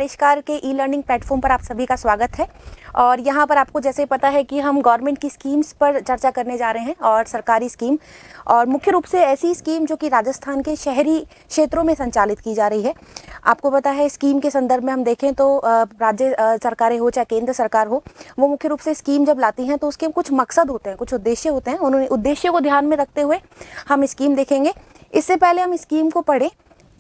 आविष्कार के e learning platform पर आप सभी का स्वागत है। और यहाँ पर आपको जैसे पता है कि हम गवर्नमेंट की स्कीम्स पर चर्चा करने जा रहे हैं और सरकारी स्कीम, और मुख्य रूप से ऐसी स्कीम जो कि राजस्थान के शहरी क्षेत्रों में संचालित की जा रही है। आपको पता है स्कीम के संदर्भ में हम देखें तो राज्य सरकारें हो चाहे केंद्र सरकार हो, वो मुख्य रूप से स्कीम जब लाती हैं तो उसके कुछ मकसद होते हैं, कुछ उद्देश्य होते हैं। उन्होंने उद्देश्य को ध्यान में रखते हुए हम स्कीम देखेंगे। इससे पहले हम स्कीम को पढ़ें,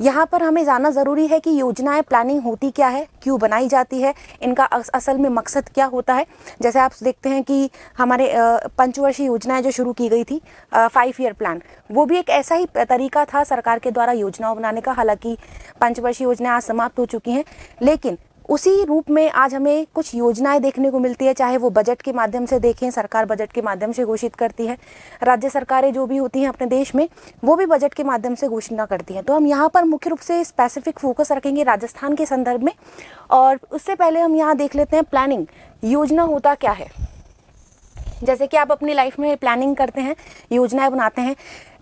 यहाँ पर हमें जानना ज़रूरी है कि योजनाएं प्लानिंग होती क्या है, क्यों बनाई जाती है, इनका असल में मकसद क्या होता है। जैसे आप देखते हैं कि हमारे पंचवर्षीय योजनाएं जो शुरू की गई थी, 5 ईयर प्लान, वो भी एक ऐसा ही तरीका था सरकार के द्वारा योजनाओं बनाने का। हालांकि पंचवर्षीय योजनाएं आज समाप्त हो चुकी हैं, लेकिन उसी रूप में आज हमें कुछ योजनाएं देखने को मिलती है, चाहे वो बजट के माध्यम से देखें, सरकार बजट के माध्यम से घोषित करती है। राज्य सरकारें जो भी होती हैं अपने देश में, वो भी बजट के माध्यम से घोषणा करती हैं। तो हम यहाँ पर मुख्य रूप से स्पेसिफिक फोकस रखेंगे राजस्थान के संदर्भ में। और उससे पहले हम यहाँ देख लेते हैं प्लानिंग, योजना होता क्या है। जैसे कि आप अपनी लाइफ में प्लानिंग करते हैं, योजनाएं बनाते हैं,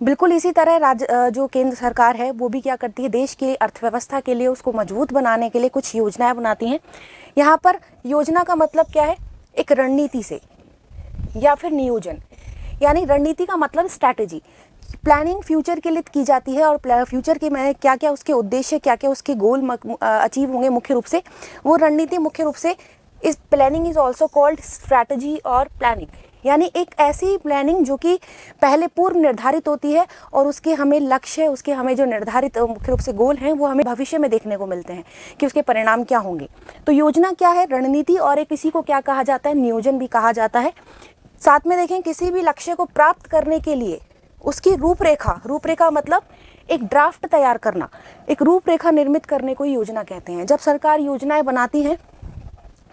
बिल्कुल इसी तरह जो केंद्र सरकार है वो भी क्या करती है, देश की अर्थव्यवस्था के लिए, उसको मजबूत बनाने के लिए कुछ योजनाएं बनाती हैं। यहाँ पर योजना का मतलब क्या है, एक रणनीति से या फिर नियोजन, यानी रणनीति का मतलब स्ट्रैटेजी। प्लानिंग फ्यूचर के लिए की जाती है और फ्यूचर के में क्या क्या उसके उद्देश्य, क्या क्या उसके गोल अचीव होंगे, मुख्य रूप से वो रणनीति मुख्य रूप से इस planning is also called strategy और प्लानिंग। यानी एक ऐसी प्लानिंग जो कि पहले पूर्व निर्धारित होती है और उसके हमें लक्ष्य, उसके हमें जो निर्धारित मुख्य रूप से गोल हैं वो हमें भविष्य में देखने को मिलते हैं कि उसके परिणाम क्या होंगे। तो योजना क्या है, रणनीति, और एक इसी को क्या कहा जाता है, नियोजन भी कहा जाता है। साथ में देखें, किसी भी लक्ष्य को प्राप्त करने के लिए उसकी रूपरेखा मतलब एक ड्राफ्ट तैयार करना, एक रूपरेखा निर्मित करने को योजना कहते हैं। जब सरकार योजनाएं बनाती है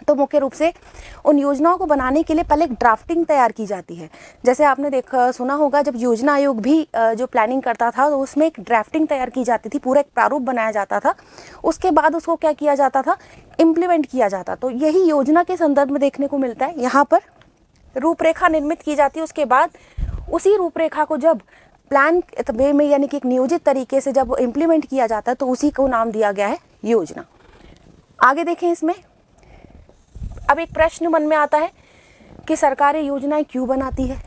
तो मुख्य रूप से उन योजनाओं को बनाने के लिए पहले एक ड्राफ्टिंग तैयार की जाती है। जैसे आपने सुना होगा, जब योजना आयोग भी जो प्लानिंग करता था तो उसमें एक ड्राफ्टिंग तैयार की जाती थी, पूरा एक प्रारूप बनाया जाता था, उसके बाद उसको क्या किया जाता था, इम्प्लीमेंट किया जाता। तो यही योजना के संदर्भ में देखने को मिलता है। यहाँ पर रूपरेखा निर्मित की जाती है, उसके बाद उसी रूपरेखा को जब प्लान वे में यानी कि एक नियोजित तरीके से जब इम्प्लीमेंट किया जाता है तो उसी को नाम दिया गया है योजना। आगे देखें, इसमें अब एक प्रश्न मन में आता है कि सरकारें योजनाएं क्यों बनाती है,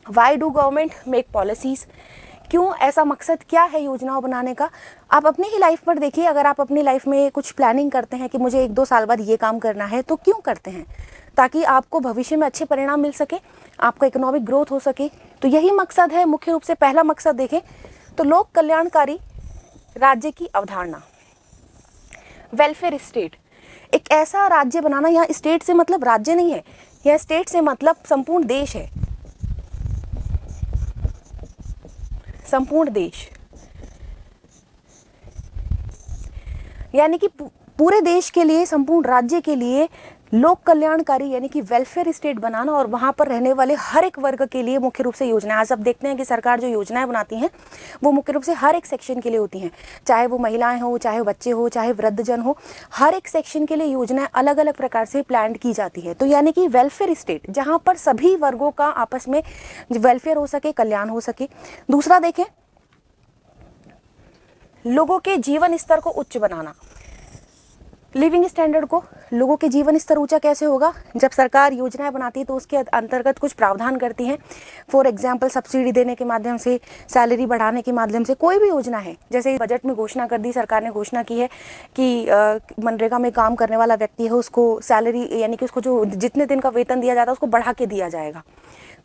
why do government make policies, क्यों, ऐसा मकसद क्या है योजनाओं बनाने का। आप अपनी ही लाइफ पर देखिए, अगर आप अपनी लाइफ में कुछ प्लानिंग करते हैं कि मुझे 1-2 साल बाद ये काम करना है, तो क्यों करते हैं, ताकि आपको भविष्य में अच्छे परिणाम मिल सके, आपका इकोनॉमिक ग्रोथ हो सके। तो यही मकसद है मुख्य रूप से। पहला मकसद देखें तो लोक कल्याणकारी राज्य की अवधारणा, वेलफेयर स्टेट, एक ऐसा राज्य बनाना, यहाँ स्टेट से मतलब राज्य नहीं है, यह स्टेट से मतलब संपूर्ण देश है, संपूर्ण देश, यानी कि पूरे देश के लिए, संपूर्ण राज्य के लिए लोक कल्याणकारी यानी कि वेलफेयर स्टेट बनाना, और वहाँ पर रहने वाले हर एक वर्ग के लिए मुख्य रूप से योजनाएं। आज आप देखते हैं कि सरकार जो योजनाएं बनाती हैं वो मुख्य रूप से हर एक सेक्शन के लिए होती हैं, चाहे वो महिलाएं हो, चाहे बच्चे हो, चाहे वृद्धजन हो, हर एक सेक्शन के लिए योजनाएं अलग अलग प्रकार से प्लान की जाती है। तो यानी कि वेलफेयर स्टेट, जहाँ पर सभी वर्गों का आपस में वेलफेयर हो सके, कल्याण हो सके। दूसरा देखें, लोगों के जीवन स्तर को उच्च बनाना, लिविंग स्टैंडर्ड को, लोगों के जीवन स्तर ऊंचा कैसे होगा। जब सरकार योजनाएं बनाती है तो उसके अंतर्गत कुछ प्रावधान करती हैं। फॉर एग्जांपल, सब्सिडी देने के माध्यम से, सैलरी बढ़ाने के माध्यम से, कोई भी योजना है। जैसे बजट में घोषणा कर दी, सरकार ने घोषणा की है कि मनरेगा में काम करने वाला व्यक्ति है उसको सैलरी यानी कि उसको जो जितने दिन का वेतन दिया जाता है उसको बढ़ा के दिया जाएगा।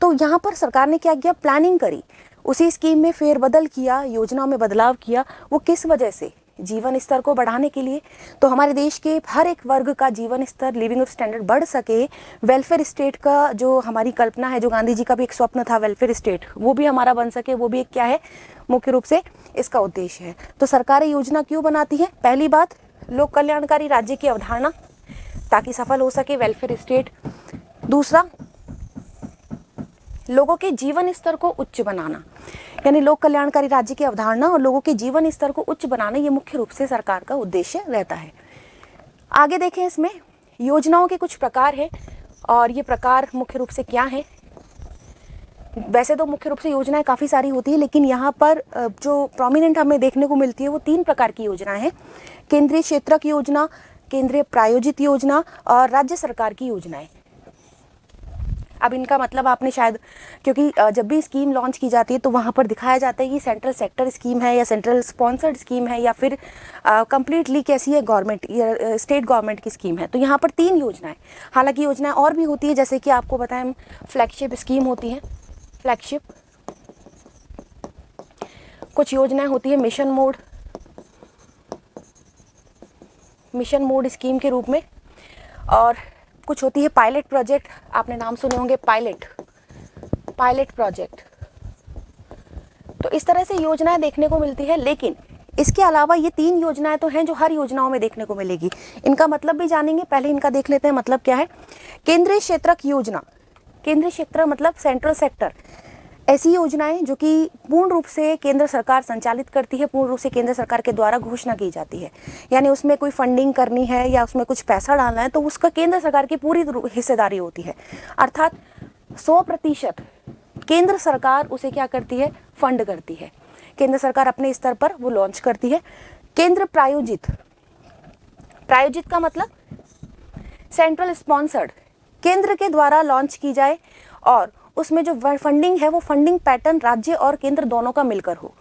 तो यहाँ पर सरकार ने क्या किया, प्लानिंग करी, उसी स्कीम में फेरबदल किया, योजना में बदलाव किया। वो किस वजह से, जीवन स्तर को बढ़ाने के लिए। तो हमारे देश के हर एक वर्ग का जीवन स्तर, लिविंग स्टैंडर्ड बढ़ सके, वेलफेयर स्टेट का जो हमारी कल्पना है, जो गांधी जी का भी एक स्वप्न था वेलफेयर स्टेट, वो भी हमारा बन सके, वो भी एक क्या है, मुख्य रूप से इसका उद्देश्य है। तो सरकारें योजना क्यों बनाती है, पहली बात लोक कल्याणकारी राज्य की अवधारणा, ताकि सफल हो सके वेलफेयर स्टेट। दूसरा, लोगों के जीवन स्तर को उच्च बनाना, यानी लोक कल्याणकारी राज्य की अवधारणा और लोगों के जीवन स्तर को उच्च बनाना, ये मुख्य रूप से सरकार का उद्देश्य रहता है। आगे देखें, इसमें योजनाओं के कुछ प्रकार हैं और ये प्रकार मुख्य रूप से क्या हैं। वैसे तो मुख्य रूप से योजनाएं काफ़ी सारी होती है, लेकिन यहाँ पर जो प्रोमिनेंट हमें देखने को मिलती है वो 3 प्रकार की योजनाएं हैं। केंद्रीय क्षेत्रक योजना, केंद्रीय प्रायोजित योजना और राज्य सरकार की योजनाएं। अब इनका मतलब आपने शायद, क्योंकि जब भी स्कीम लॉन्च की जाती है तो वहाँ पर दिखाया जाता है कि सेंट्रल सेक्टर स्कीम है या सेंट्रल स्पॉन्सर्ड स्कीम है या फिर कंप्लीटली कैसी है, गवर्नमेंट या स्टेट गवर्नमेंट की स्कीम है। तो यहाँ पर 3 योजनाएं, हालांकि योजनाएं और भी होती है, जैसे कि आपको बताएं फ्लैगशिप स्कीम होती है, फ्लैगशिप, कुछ योजनाएं होती है मिशन मोड स्कीम के रूप में, और कुछ होती है पायलट प्रोजेक्ट, आपने नाम सुने होंगे पायलट प्रोजेक्ट। तो इस तरह से योजनाएं देखने को मिलती है, लेकिन इसके अलावा ये 3 योजनाएं तो हैं जो हर योजनाओं में देखने को मिलेगी। इनका मतलब भी जानेंगे, पहले इनका देख लेते हैं मतलब क्या है। केंद्रीय क्षेत्रक योजना, केंद्रीय क्षेत्र मतलब सेंट्रल सेक्टर, ऐसी योजनाएं जो कि पूर्ण रूप से केंद्र सरकार संचालित करती है, पूर्ण रूप से केंद्र सरकार के द्वारा घोषणा की जाती है। यानी उसमें कोई फंडिंग करनी है या उसमें कुछ पैसा डालना है तो उसका केंद्र सरकार की पूरी हिस्सेदारी होती है, अर्थात 100% केंद्र सरकार उसे क्या करती है, फंड करती है। केंद्र सरकार अपने स्तर पर वो लॉन्च करती है। केंद्र प्रायोजित, प्रायोजित का मतलब सेंट्रल स्पॉन्सर्ड, केंद्र के द्वारा लॉन्च की जाए और उसमें जो फंडिंग है वो फंडिंग पैटर्न राज्य और केंद्र दोनों का मिलकर हो।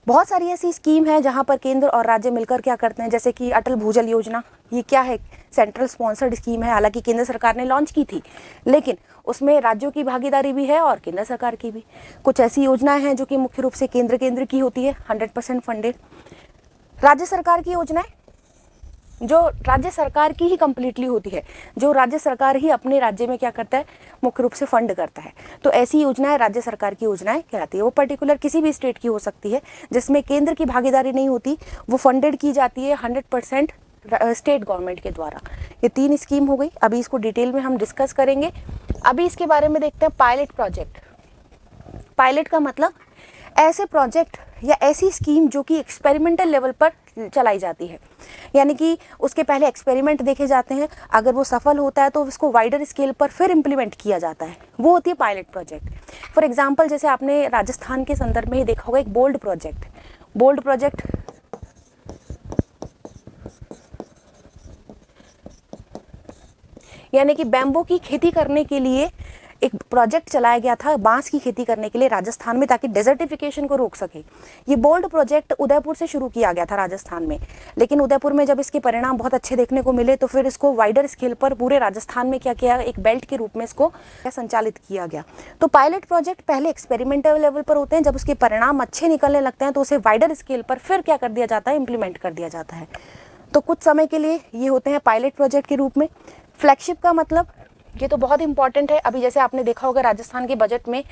बहुत सारी ऐसी स्कीम है जहां पर केंद्र और राज्य मिलकर क्या करते हैं, जैसे कि अटल भूजल योजना, ये क्या है, सेंट्रल स्पॉन्सर्ड स्कीम है, हालांकि केंद्र सरकार ने लॉन्च की थी, लेकिन उसमें राज्यों की भागीदारी भी है और केंद्र सरकार की भी। कुछ ऐसी योजनाएं हैं जो कि मुख्य रूप से केंद्र की होती है, 100% फंडेड। राज्य सरकार की योजनाएं जो राज्य सरकार की ही कंप्लीटली होती है, जो राज्य सरकार ही अपने राज्य में क्या करता है, मुख्य रूप से फंड करता है। तो ऐसी योजनाएं राज्य सरकार की योजनाएं कहलाती है। वो पर्टिकुलर किसी भी स्टेट की हो सकती है जिसमें केंद्र की भागीदारी नहीं होती, वो फंडेड की जाती है 100% स्टेट गवर्नमेंट के द्वारा। ये 3 स्कीम हो गई, अभी इसको डिटेल में हम डिस्कस करेंगे। अभी इसके बारे में देखते हैं पायलट प्रोजेक्ट। पायलट का मतलब ऐसे प्रोजेक्ट या ऐसी स्कीम जो कि एक्सपेरिमेंटल लेवल पर चलाई जाती है, यानी कि उसके पहले एक्सपेरिमेंट देखे जाते हैं, अगर वो सफल होता है तो उसको वाइडर स्केल पर फिर इम्प्लीमेंट किया जाता है, वो होती है पायलट प्रोजेक्ट। फॉर एग्जांपल जैसे आपने राजस्थान के संदर्भ में ही देखा होगा एक बोल्ड प्रोजेक्ट यानी कि बैम्बो की खेती करने के लिए एक प्रोजेक्ट चलाया गया था, बांस की खेती करने के लिए राजस्थान में, ताकि डेजर्टिफिकेशन को रोक सके। ये बोल्ड प्रोजेक्ट उदयपुर से शुरू किया गया था राजस्थान में, लेकिन उदयपुर में जब इसके परिणाम बहुत अच्छे देखने को मिले तो फिर इसको वाइडर स्केल पर पूरे राजस्थान में क्या किया, एक बेल्ट के रूप में इसको संचालित किया गया। तो पायलट प्रोजेक्ट पहले एक्सपेरिमेंटल लेवल पर होते हैं, जब उसके परिणाम अच्छे निकलने लगते हैं तो उसे वाइडर स्केल पर फिर क्या कर दिया जाता है, इम्प्लीमेंट कर दिया जाता है। तो कुछ समय के लिए ये होते हैं पायलट प्रोजेक्ट के रूप में। फ्लैगशिप का मतलब, ये तो बहुत इंपॉर्टेंट है, अभी जैसे आपने देखा होगा राजस्थान के बजट में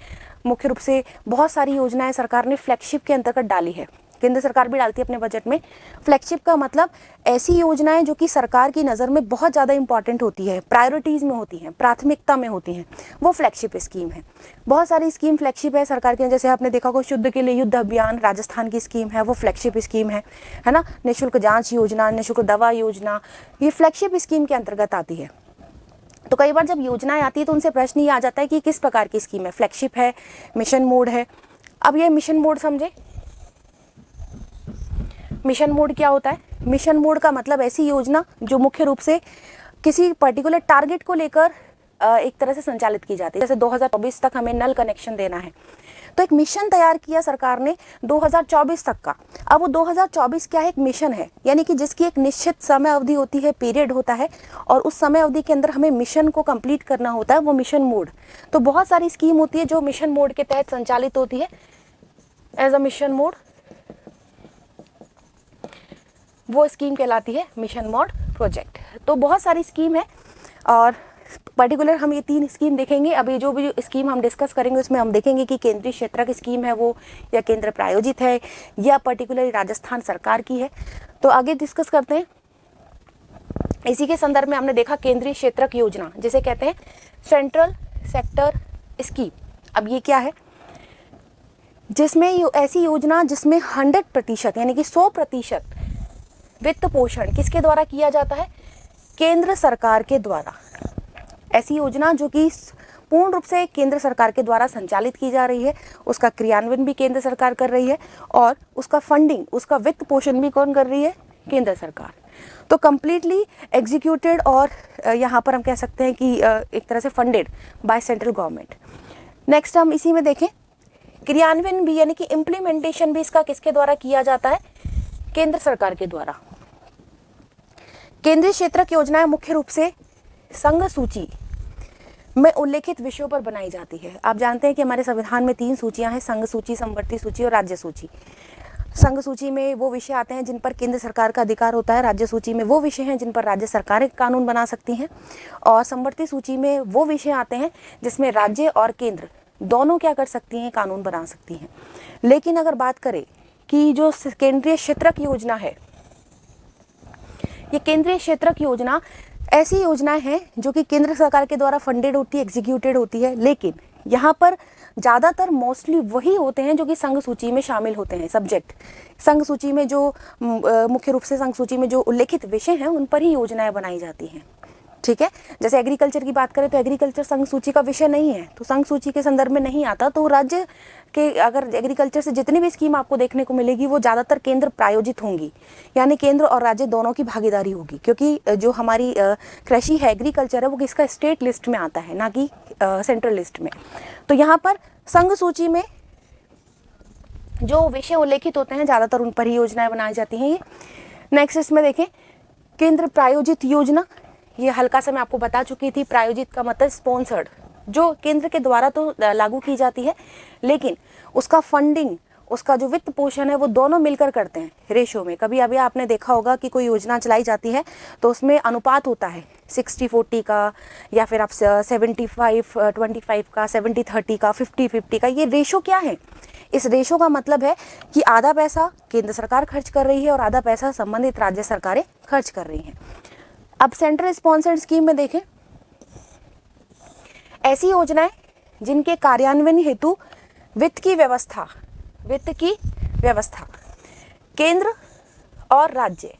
मुख्य रूप से बहुत सारी योजनाएं सरकार ने फ्लैगशिप के अंतर्गत डाली है, केंद्र सरकार भी डालती है अपने बजट में। फ्लैगशिप का मतलब ऐसी योजनाएं जो कि सरकार की नज़र में बहुत ज़्यादा इंपॉर्टेंट होती है, प्रायोरिटीज़ में होती हैं, प्राथमिकता में होती हैं, वो फ्लैगशिप स्कीम है। बहुत सारी स्कीम फ्लैगशिप है सरकार की, जैसे आपने देखा होगा शुद्ध के लिए युद्ध अभियान राजस्थान की स्कीम है, वो फ्लैगशिप स्कीम है ना। निःशुल्क जाँच योजना, निःशुल्क दवा योजना, ये फ्लैगशिप स्कीम के अंतर्गत आती है। तो कई बार जब योजनाएं आती है तो उनसे प्रश्न ये आ जाता है कि किस प्रकार की स्कीम है, फ्लैगशिप है, मिशन मोड है। अब ये मिशन मोड समझे, मिशन मोड क्या होता है। मिशन मोड का मतलब ऐसी योजना जो मुख्य रूप से किसी पर्टिकुलर टारगेट को लेकर एक तरह से संचालित की जाती है। जैसे 2024 तक हमें नल कनेक्शन देना है, तो एक मिशन तैयार किया सरकार ने 2024 तक का। अब वो 2024 क्या है, एक मिशन है, यानी कि जिसकी एक निश्चित समय अवधि होती है, पीरियड होता है, और उस समय अवधि के अंदर हमें मिशन को कंप्लीट करना होता है, वो मिशन मोड। तो बहुत सारी स्कीम होती है जो मिशन मोड के तहत संचालित होती है एज अ मिशन मोड, वो स्कीम कहलाती है मिशन मोड प्रोजेक्ट। तो बहुत सारी स्कीम है और पर्टिकुलर हम ये 3 स्कीम देखेंगे। अभी जो भी स्कीम हम डिस्कस करेंगे उसमें हम देखेंगे कि केंद्रीय क्षेत्र की स्कीम है वो, या केंद्र प्रायोजित है, या पर्टिकुलर राजस्थान सरकार की है। तो आगे डिस्कस करते हैं। इसी के संदर्भ में हमने देखा केंद्रीय क्षेत्रक योजना, जिसे कहते हैं सेंट्रल सेक्टर स्कीम। अब ये क्या है, जिसमें ऐसी योजना जिसमें 100% यानी कि 100% वित्त पोषण किसके द्वारा किया जाता है, केंद्र सरकार के द्वारा। ऐसी योजना जो कि पूर्ण रूप से केंद्र सरकार के द्वारा संचालित की जा रही है, उसका क्रियान्वयन भी केंद्र सरकार कर रही है, और उसका फंडिंग, उसका वित्त पोषण भी कौन कर रही है, केंद्र सरकार। तो कंप्लीटली एग्जीक्यूटेड और यहाँ पर हम कह सकते हैं कि एक तरह से funded by central government. Next हम इसी में देखें, क्रियान्वयन भी यानी कि इम्प्लीमेंटेशन भी इसका किसके द्वारा किया जाता है? केंद्र सरकार के द्वारा। केंद्रीय क्षेत्रक योजनाएं मुख्य रूप से संघ सूची में उल्लेखित विषयों पर बनाई जाती है। आप जानते हैं कि हमारे संविधान में 3 सूचियां हैं, संघ सूची, समवर्ती सूची और राज्य सूची। संघ सूची में वो विषय आते हैं जिन पर केंद्र सरकार का अधिकार होता है, राज्य सूची में वो विषय हैं जिन पर राज्य सरकारें कानून बना सकती हैं, और समवर्ती सूची में वो विषय आते हैं जिसमें राज्य और केंद्र दोनों क्या कर सकती हैं? कानून बना सकती हैं। लेकिन अगर बात करें कि जो केंद्रीय क्षेत्रक योजना है, ये केंद्रीय क्षेत्रक योजना ऐसी योजनाएं हैं जो कि केंद्र सरकार के द्वारा फंडेड होती है, एग्जीक्यूटेड होती है, लेकिन यहाँ पर ज़्यादातर मोस्टली वही होते हैं जो कि संघ सूची में शामिल होते हैं। सब्जेक्ट संघ सूची में जो मुख्य रूप से संघ सूची में जो उल्लेखित विषय हैं उन पर ही योजनाएं बनाई जाती हैं। ठीक है, जैसे एग्रीकल्चर की बात करें तो एग्रीकल्चर संघ सूची का विषय नहीं है, तो संघ सूची के संदर्भ में नहीं आता। तो राज्य के अगर एग्रीकल्चर से जितनी भी स्कीम आपको देखने को मिलेगी वो ज़्यादातर केंद्र प्रायोजित होंगी, यानी केंद्र और राज्य दोनों की भागीदारी होगी, क्योंकि जो हमारी कृषि है, एग्रीकल्चर है, वो किसका स्टेट लिस्ट में आता है, ना कि सेंट्रल लिस्ट में। तो यहाँ पर संघ सूची में जो विषय उल्लेखित होते हैं ज़्यादातर उन पर ही योजनाएं बनाई जाती हैं। ये नेक्स्ट इसमें देखें, केंद्र प्रायोजित योजना, ये हल्का सा मैं आपको बता चुकी थी। प्रायोजित का मतलब स्पॉन्सर्ड, जो केंद्र के द्वारा तो लागू की जाती है, लेकिन उसका फंडिंग, उसका जो वित्त पोषण है वो दोनों मिलकर करते हैं रेशो में। कभी अभी आपने देखा होगा कि कोई योजना चलाई जाती है तो उसमें अनुपात होता है 60-40 का, या फिर आप 75-25 का, 70-30 का, 50-50 का। ये रेशो क्या है? इस रेशो का मतलब है कि आधा पैसा केंद्र सरकार खर्च कर रही है और आधा पैसा संबंधित राज्य सरकारें खर्च कर रही हैं। अब सेंट्रल स्पॉन्सर्ड स्कीम में देखें, ऐसी योजनाएं जिनके कार्यान्वयन हेतु वित्त की व्यवस्था केंद्र और राज्य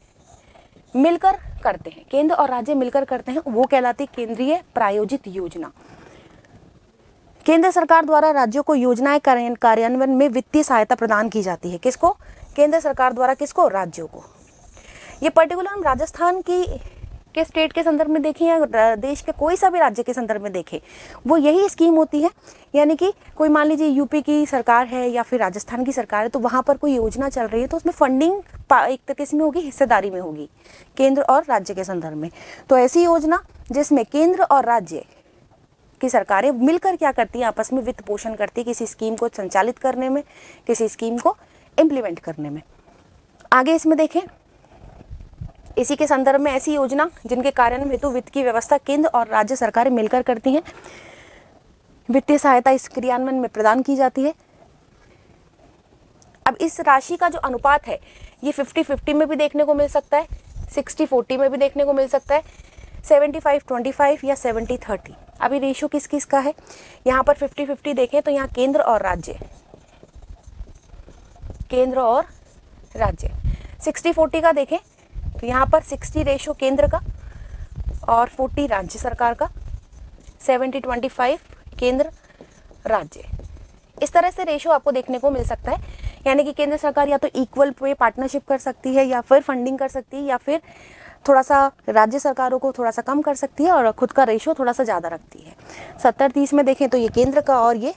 मिलकर करते हैं, केंद्र और राज्य मिलकर करते हैं, वो कहलाती केंद्रीय प्रायोजित योजना। केंद्र सरकार द्वारा राज्यों को योजनाएं कार्यान्वयन में वित्तीय सहायता प्रदान की जाती है। किसको? केंद्र सरकार द्वारा। किसको? राज्यों को। ये पर्टिकुलर हम राजस्थान के स्टेट के संदर्भ में देखें या देश के कोई सा भी राज्य के संदर्भ में देखें, वो यही स्कीम होती है। यानी कि कोई मान लीजिए यूपी की सरकार है या फिर राजस्थान की सरकार है, तो वहाँ पर कोई योजना चल रही है तो उसमें फंडिंग एक तरीके से में होगी, हिस्सेदारी में होगी, केंद्र और राज्य के संदर्भ में। तो ऐसी योजना जिसमें केंद्र और राज्य की सरकारें मिलकर क्या करती है? आपस में वित्त पोषण करती है किसी स्कीम को संचालित करने में, किसी स्कीम को इम्प्लीमेंट करने में। आगे इसमें देखें, इसी के संदर्भ में ऐसी योजना जिनके कार्यान्वयन हेतु वित्त की व्यवस्था केंद्र और राज्य सरकारें मिलकर करती हैं, वित्तीय सहायता इस क्रियान्वयन में प्रदान की जाती है। अब इस राशि का जो अनुपात है ये 50-50 में भी देखने को मिल सकता है, 60-40 में भी देखने को मिल सकता है, 75-25 या 70-30। अभी रेशियो किस किस का है? यहाँ पर 50-50 देखें तो यहाँ केंद्र और राज्य। 60-40 का देखें तो यहाँ पर 60 रेशो केंद्र का और 40 राज्य सरकार का, 70-25 केंद्र राज्य। इस तरह से रेशो आपको देखने को मिल सकता है। यानी कि केंद्र सरकार या तो इक्वल पे पार्टनरशिप कर सकती है, या फिर फंडिंग कर सकती है, या फिर थोड़ा सा राज्य सरकारों को थोड़ा सा कम कर सकती है और खुद का रेशो थोड़ा सा ज़्यादा रखती है। 70-30 में देखें तो ये केंद्र का और ये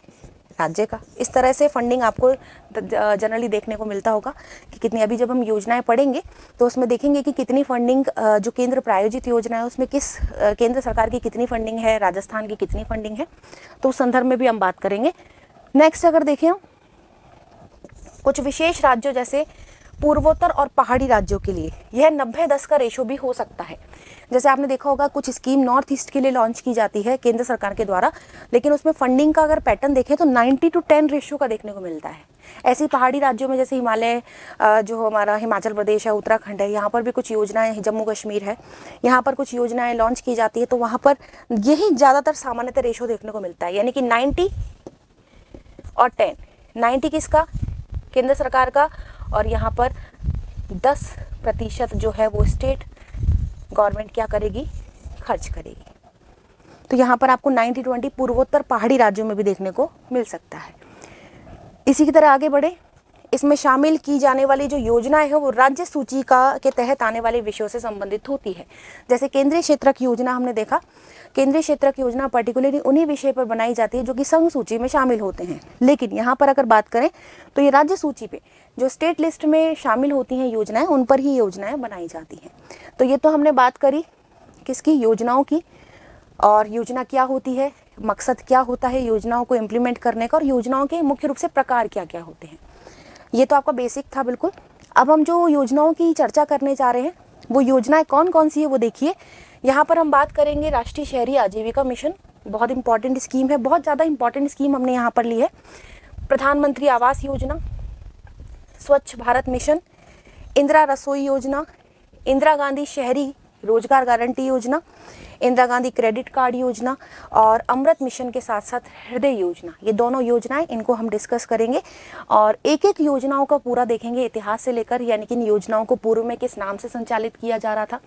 राज्य का। इस तरह से फंडिंग आपको जनरली देखने को मिलता होगा कि कितनी। अभी जब हम योजनाएं पढ़ेंगे तो उसमें देखेंगे कि कितनी फंडिंग जो केंद्र प्रायोजित योजना है उसमें किस केंद्र सरकार की कितनी फंडिंग है, राजस्थान की कितनी फंडिंग है, तो उस संदर्भ में भी हम बात करेंगे। नेक्स्ट अगर देखें हम कुछ विशेष राज्यों जैसे पूर्वोत्तर और पहाड़ी राज्यों के लिए यह 90-10 का रेशो भी हो सकता है। जैसे आपने देखा होगा कुछ स्कीम नॉर्थ ईस्ट के लिए लॉन्च की जाती है केंद्र सरकार के द्वारा, लेकिन उसमें फंडिंग का अगर पैटर्न देखें तो 90-10 रेशो का देखने को मिलता है। ऐसी पहाड़ी राज्यों में जैसे हिमालय, जो हमारा हिमाचल प्रदेश है, उत्तराखंड है, यहाँ पर भी कुछ योजनाएं, जम्मू कश्मीर है, यहाँ पर कुछ योजनाएं लॉन्च की जाती है, तो वहाँ पर यही ज़्यादातर सामान्यतः रेशो देखने को मिलता है। यानी कि 90 और 10। 90 किसका? केंद्र सरकार का, और यहाँ पर 10% जो है वो स्टेट गवर्नमेंट क्या करेगी? खर्च करेगी। तो यहाँ पर आपको 90-20 पूर्वोत्तर पहाड़ी राज्यों में भी देखने को मिल सकता है। इसी की तरह आगे बढ़े, इसमें शामिल की जाने वाली जो योजनाएं हैं वो राज्य सूची के तहत आने वाले विषयों से संबंधित होती है। जैसे केंद्रीय क्षेत्रक योजना हमने देखा, केंद्रीय क्षेत्रक योजना पर्टिकुलरली उन्हीं विषय पर बनाई जाती है जो कि संघ सूची में शामिल होते हैं। लेकिन यहाँ पर अगर बात करें तो ये राज्य सूची पे जो स्टेट लिस्ट में शामिल होती हैं योजनाएं, उन पर ही योजनाएं बनाई जाती हैं। तो ये तो हमने बात करी किसकी, योजनाओं की। और योजना क्या होती है, मकसद क्या होता है योजनाओं को इम्प्लीमेंट करने का, और योजनाओं के मुख्य रूप से प्रकार क्या क्या होते हैं, ये तो आपका बेसिक था बिल्कुल। अब हम जो योजनाओं की चर्चा करने जा रहे हैं वो योजनाएं कौन कौन सी है वो देखिए। यहाँ पर हम बात करेंगे राष्ट्रीय शहरी आजीविका मिशन, बहुत इंपॉर्टेंट स्कीम है, बहुत ज़्यादा इंपॉर्टेंट स्कीम हमने यहाँ पर ली है। प्रधानमंत्री आवास योजना, स्वच्छ भारत मिशन, इंदिरा रसोई योजना, इंदिरा गांधी शहरी रोजगार गारंटी योजना, इंदिरा गांधी क्रेडिट कार्ड योजना और अमृत मिशन के साथ साथ हृदय योजना, ये दोनों योजनाएं, इनको हम डिस्कस करेंगे और एक एक योजनाओं का पूरा देखेंगे इतिहास से लेकर, यानी कि इन योजनाओं को पूर्व में किस नाम से संचालित किया जा रहा था,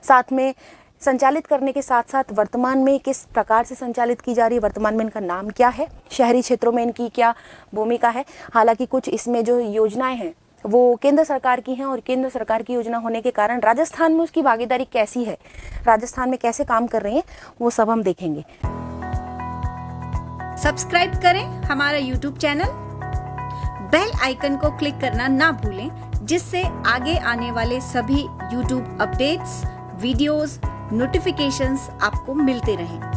साथ में संचालित करने के साथ साथ वर्तमान में किस प्रकार से संचालित की जा रही है, वर्तमान में इनका नाम क्या है, शहरी क्षेत्रों में इनकी क्या भूमिका है। हालांकि कुछ इसमें जो योजनाएं हैं वो केंद्र सरकार की हैं और केंद्र सरकार की योजना होने के कारण राजस्थान में उसकी भागीदारी कैसी है, राजस्थान में कैसे काम कर रही है, वो सब हम देखेंगे। सब्सक्राइब करें हमारा YouTube चैनल, बेल आइकन को क्लिक करना ना भूलें, जिससे आगे आने वाले सभी YouTube अपडेट्स, वीडियोस, नोटिफिकेशंस आपको मिलते रहें।